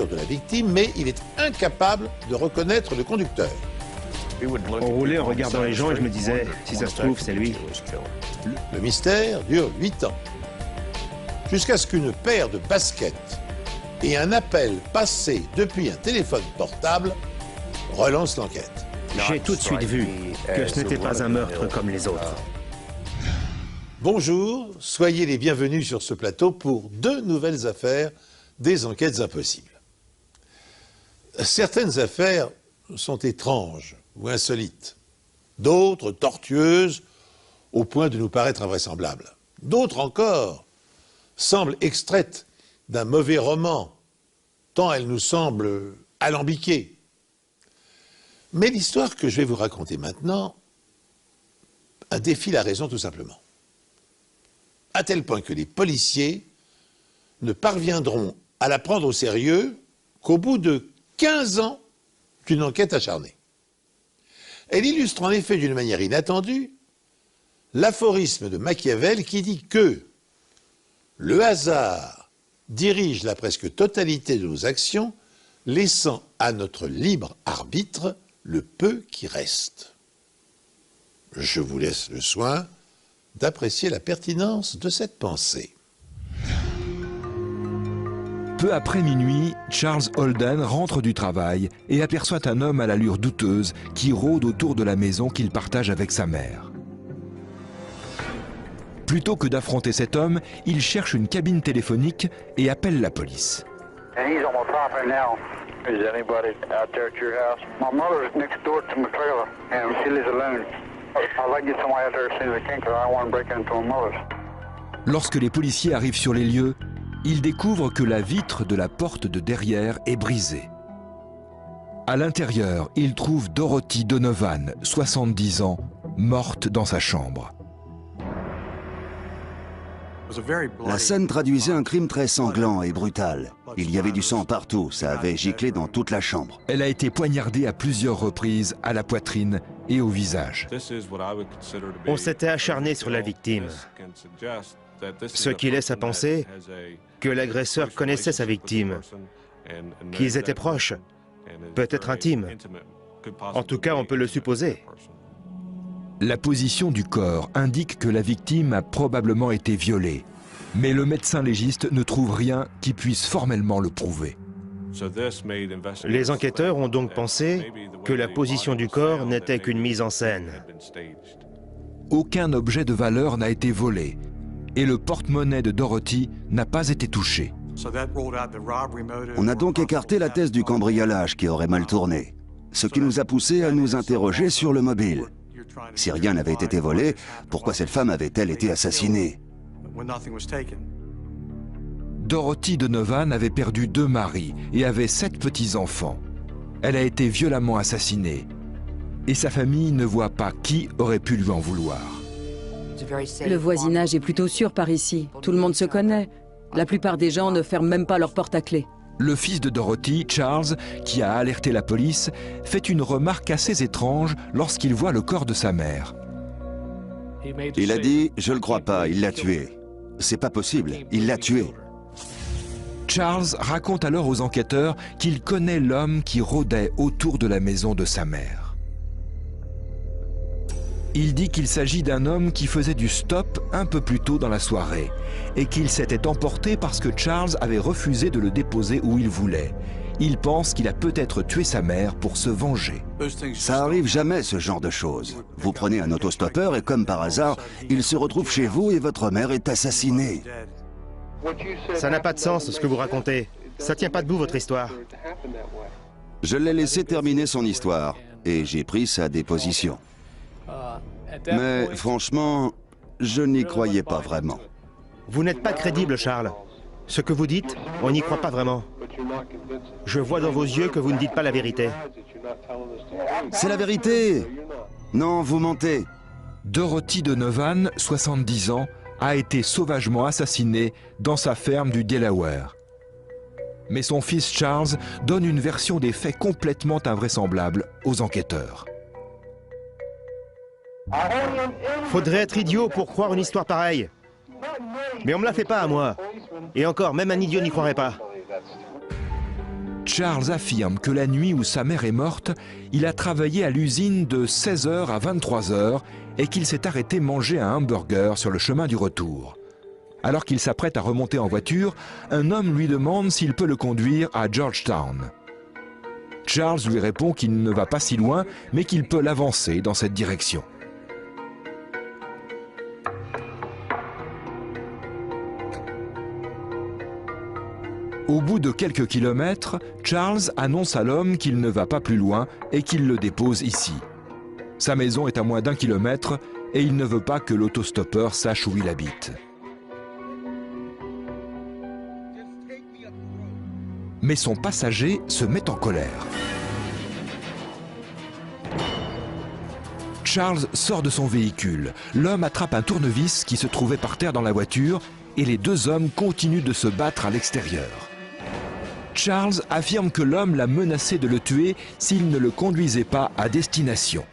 de la victime, mais il est incapable de reconnaître le conducteur. On roulait en regardant les gens et je me disais, si ça se trouve, c'est lui. Le mystère dure 8 ans. Jusqu'à ce qu'une paire de baskets et un appel passé depuis un téléphone portable relancent l'enquête. J'ai tout de suite vu que ce n'était pas un meurtre comme les autres. Bonjour, soyez les bienvenus sur ce plateau pour 2 nouvelles affaires des enquêtes impossibles. Certaines affaires sont étranges ou insolites, d'autres tortueuses au point de nous paraître invraisemblables. D'autres encore semblent extraites d'un mauvais roman, tant elles nous semblent alambiquées. Mais l'histoire que je vais vous raconter maintenant défie la raison tout simplement. À tel point que les policiers ne parviendront à la prendre au sérieux qu'au bout de 15 ans d'une enquête acharnée. Elle illustre en effet d'une manière inattendue l'aphorisme de Machiavel qui dit que le hasard dirige la presque totalité de nos actions, laissant à notre libre arbitre le peu qui reste. Je vous laisse le soin d'apprécier la pertinence de cette pensée. Peu après minuit, Charles Holden rentre du travail et aperçoit un homme à l'allure douteuse qui rôde autour de la maison qu'il partage avec sa mère. Plutôt que d'affronter cet homme, il cherche une cabine téléphonique et appelle la police. Lorsque les policiers arrivent sur les lieux, ils découvrent que la vitre de la porte de derrière est brisée. À l'intérieur, ils trouvent Dorothy Donovan, 70 ans, morte dans sa chambre. La scène traduisait un crime très sanglant et brutal. Il y avait du sang partout, ça avait giclé dans toute la chambre. Elle a été poignardée à plusieurs reprises à la poitrine et au visage. On s'était acharné sur la victime, ce qui laisse à penser que l'agresseur connaissait sa victime, qu'ils étaient proches, peut-être intimes. En tout cas, on peut le supposer. La position du corps indique que la victime a probablement été violée, mais le médecin légiste ne trouve rien qui puisse formellement le prouver. Les enquêteurs ont donc pensé que la position du corps n'était qu'une mise en scène. Aucun objet de valeur n'a été volé et le porte-monnaie de Dorothy n'a pas été touché. On a donc écarté la thèse du cambriolage qui aurait mal tourné, ce qui nous a poussé à nous interroger sur le mobile. Si rien n'avait été volé, pourquoi cette femme avait-elle été assassinée? Dorothy Donovan avait perdu 2 maris et avait 7 petits-enfants. Elle a été violemment assassinée et sa famille ne voit pas qui aurait pu lui en vouloir. Le voisinage est plutôt sûr par ici. Tout le monde se connaît. La plupart des gens ne ferment même pas leur porte à clé. Le fils de Dorothy, Charles, qui a alerté la police, fait une remarque assez étrange lorsqu'il voit le corps de sa mère. Il a dit « Je le crois pas, il l'a tué. C'est pas possible, il l'a tué. » Charles raconte alors aux enquêteurs qu'il connaît l'homme qui rôdait autour de la maison de sa mère. Il dit qu'il s'agit d'un homme qui faisait du stop un peu plus tôt dans la soirée et qu'il s'était emporté parce que Charles avait refusé de le déposer où il voulait. Il pense qu'il a peut-être tué sa mère pour se venger. Ça arrive jamais, ce genre de choses. Vous prenez un autostoppeur et comme par hasard, il se retrouve chez vous et votre mère est assassinée. Ça n'a pas de sens ce que vous racontez. Ça tient pas debout votre histoire. Je l'ai laissé terminer son histoire et j'ai pris sa déposition. Mais franchement, je n'y croyais pas vraiment. Vous n'êtes pas crédible, Charles. Ce que vous dites, on n'y croit pas vraiment. Je vois dans vos yeux que vous ne dites pas la vérité. C'est la vérité! Non, vous mentez. Dorothy Donovan, 70 ans, a été sauvagement assassinée dans sa ferme du Delaware. Mais son fils Charles donne une version des faits complètement invraisemblable aux enquêteurs. Faudrait être idiot pour croire une histoire pareille. Mais on me la fait pas à moi. Et encore, même un idiot n'y croirait pas. Charles affirme que la nuit où sa mère est morte, il a travaillé à l'usine de 16h à 23h et qu'il s'est arrêté manger un hamburger sur le chemin du retour. Alors qu'il s'apprête à remonter en voiture, un homme lui demande s'il peut le conduire à Georgetown. Charles lui répond qu'il ne va pas si loin, mais qu'il peut l'avancer dans cette direction. Au bout de quelques kilomètres, Charles annonce à l'homme qu'il ne va pas plus loin et qu'il le dépose ici. Sa maison est à moins d'1 kilomètre et il ne veut pas que l'autostoppeur sache où il habite. Mais son passager se met en colère. Charles sort de son véhicule. L'homme attrape un tournevis qui se trouvait par terre dans la voiture et les deux hommes continuent de se battre à l'extérieur. Charles affirme que l'homme l'a menacé de le tuer s'il ne le conduisait pas à destination.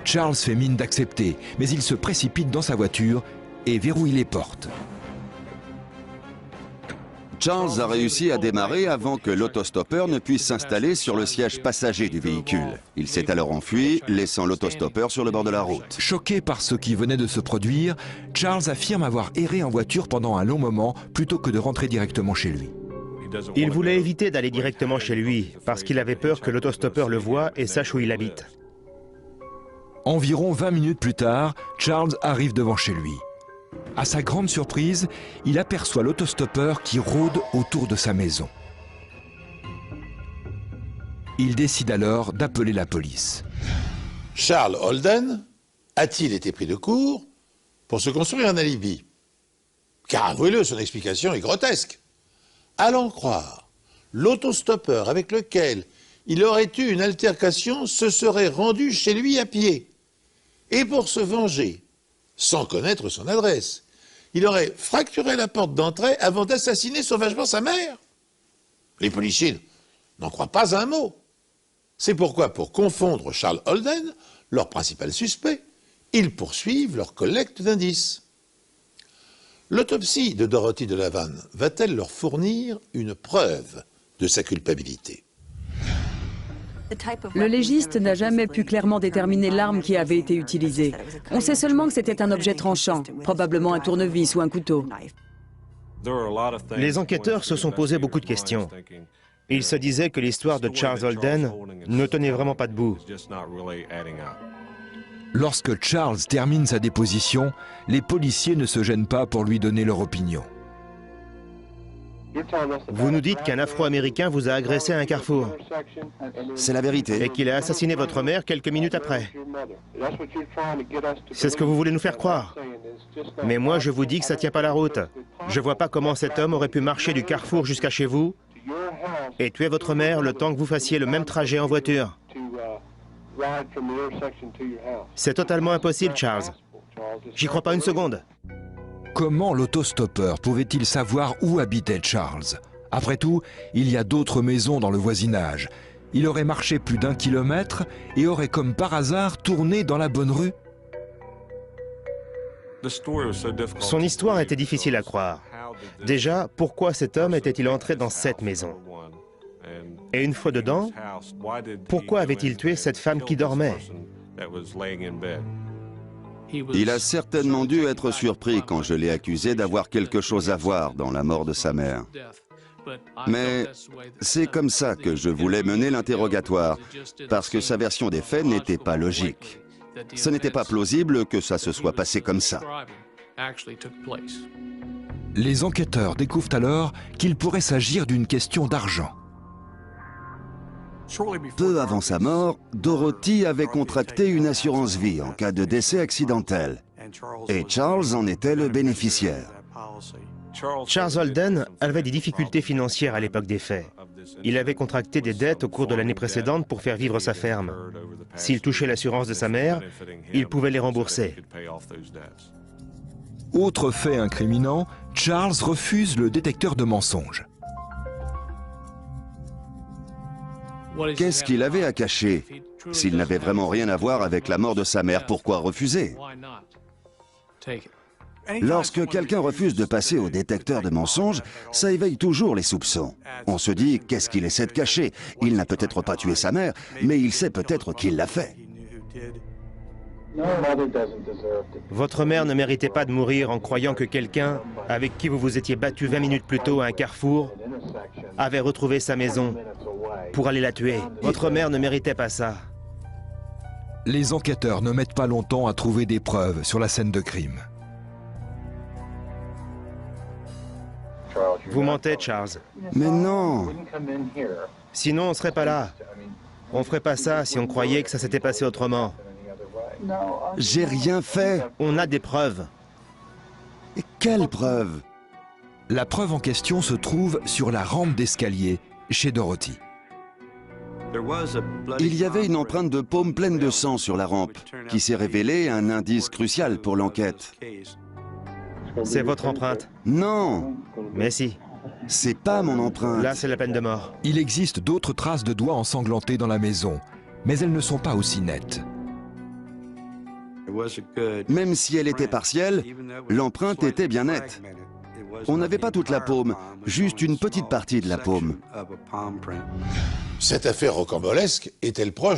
Charles fait mine d'accepter, mais il se précipite dans sa voiture et verrouille les portes. Charles a réussi à démarrer avant que l'autostoppeur ne puisse s'installer sur le siège passager du véhicule. Il s'est alors enfui, laissant l'autostoppeur sur le bord de la route. Choqué par ce qui venait de se produire, Charles affirme avoir erré en voiture pendant un long moment plutôt que de rentrer directement chez lui. Il voulait éviter d'aller directement chez lui parce qu'il avait peur que l'autostoppeur le voie et sache où il habite. Environ 20 minutes plus tard, Charles arrive devant chez lui. À sa grande surprise, il aperçoit l'autostoppeur qui rôde autour de sa maison. Il décide alors d'appeler la police. Charles Holden a-t-il été pris de court pour se construire un alibi? Car avouez-le, son explication est grotesque. À l'en croire, l'autostoppeur avec lequel il aurait eu une altercation se serait rendu chez lui à pied. Et pour se venger, sans connaître son adresse, il aurait fracturé la porte d'entrée avant d'assassiner sauvagement sa mère. Les policiers n'en croient pas un mot. C'est pourquoi, pour confondre Charles Holden, leur principal suspect, ils poursuivent leur collecte d'indices. L'autopsie de Dorothy Donovan va-t-elle leur fournir une preuve de sa culpabilité? Le légiste n'a jamais pu clairement déterminer l'arme qui avait été utilisée. On sait seulement que c'était un objet tranchant, probablement un tournevis ou un couteau. Les enquêteurs se sont posé beaucoup de questions. Ils se disaient que l'histoire de Charles Holden ne tenait vraiment pas debout. Lorsque Charles termine sa déposition, les policiers ne se gênent pas pour lui donner leur opinion. Vous nous dites qu'un Afro-Américain vous a agressé à un carrefour C'est la vérité. et qu'il a assassiné votre mère quelques minutes après. C'est ce que vous voulez nous faire croire. Mais moi, je vous dis que ça ne tient pas la route. Je ne vois pas comment cet homme aurait pu marcher du carrefour jusqu'à chez vous et tuer votre mère le temps que vous fassiez le même trajet en voiture. C'est totalement impossible, Charles. J'y crois pas une seconde. Comment l'autostoppeur pouvait-il savoir où habitait Charles? Après tout, il y a d'autres maisons dans le voisinage. Il aurait marché plus d'1 kilomètre et aurait comme par hasard tourné dans la bonne rue. Son histoire était difficile à croire. Déjà, pourquoi cet homme était-il entré dans cette maison? Et une fois dedans, pourquoi avait-il tué cette femme qui dormait? Il a certainement dû être surpris quand je l'ai accusé d'avoir quelque chose à voir dans la mort de sa mère. Mais c'est comme ça que je voulais mener l'interrogatoire, parce que sa version des faits n'était pas logique. Ce n'était pas plausible que ça se soit passé comme ça. Les enquêteurs découvrent alors qu'il pourrait s'agir d'une question d'argent. Peu avant sa mort, Dorothy avait contracté une assurance vie en cas de décès accidentel. Et Charles en était le bénéficiaire. Charles Holden avait des difficultés financières à l'époque des faits. Il avait contracté des dettes au cours de l'année précédente pour faire vivre sa ferme. S'il touchait l'assurance de sa mère, il pouvait les rembourser. Autre fait incriminant, Charles refuse le détecteur de mensonges. Qu'est-ce qu'il avait à cacher? S'il n'avait vraiment rien à voir avec la mort de sa mère, pourquoi refuser? Lorsque quelqu'un refuse de passer au détecteur de mensonges, ça éveille toujours les soupçons. On se dit, qu'est-ce qu'il essaie de cacher? Il n'a peut-être pas tué sa mère, mais il sait peut-être qu'il l'a fait. Votre mère ne méritait pas de mourir en croyant que quelqu'un, avec qui vous vous étiez battu 20 minutes plus tôt à un carrefour, avait retrouvé sa maison pour aller la tuer. Votre mère ne méritait pas ça. Les enquêteurs ne mettent pas longtemps à trouver des preuves sur la scène de crime. Vous mentez, Charles. Mais non! Sinon, on ne serait pas là. On ne ferait pas ça si on croyait que ça s'était passé autrement. J'ai rien fait. On a des preuves. Et quelles preuves? La preuve en question se trouve sur la rampe d'escalier chez Dorothy. Il y avait une empreinte de paume pleine de sang sur la rampe, qui s'est révélée un indice crucial pour l'enquête. C'est votre empreinte? Non! Mais si. C'est pas mon empreinte. Là, c'est la peine de mort. Il existe d'autres traces de doigts ensanglantés dans la maison, mais elles ne sont pas aussi nettes. Même si elle était partielle, l'empreinte était bien nette. On n'avait pas toute la paume, juste une petite partie de la paume. Cette affaire rocambolesque est-elle proche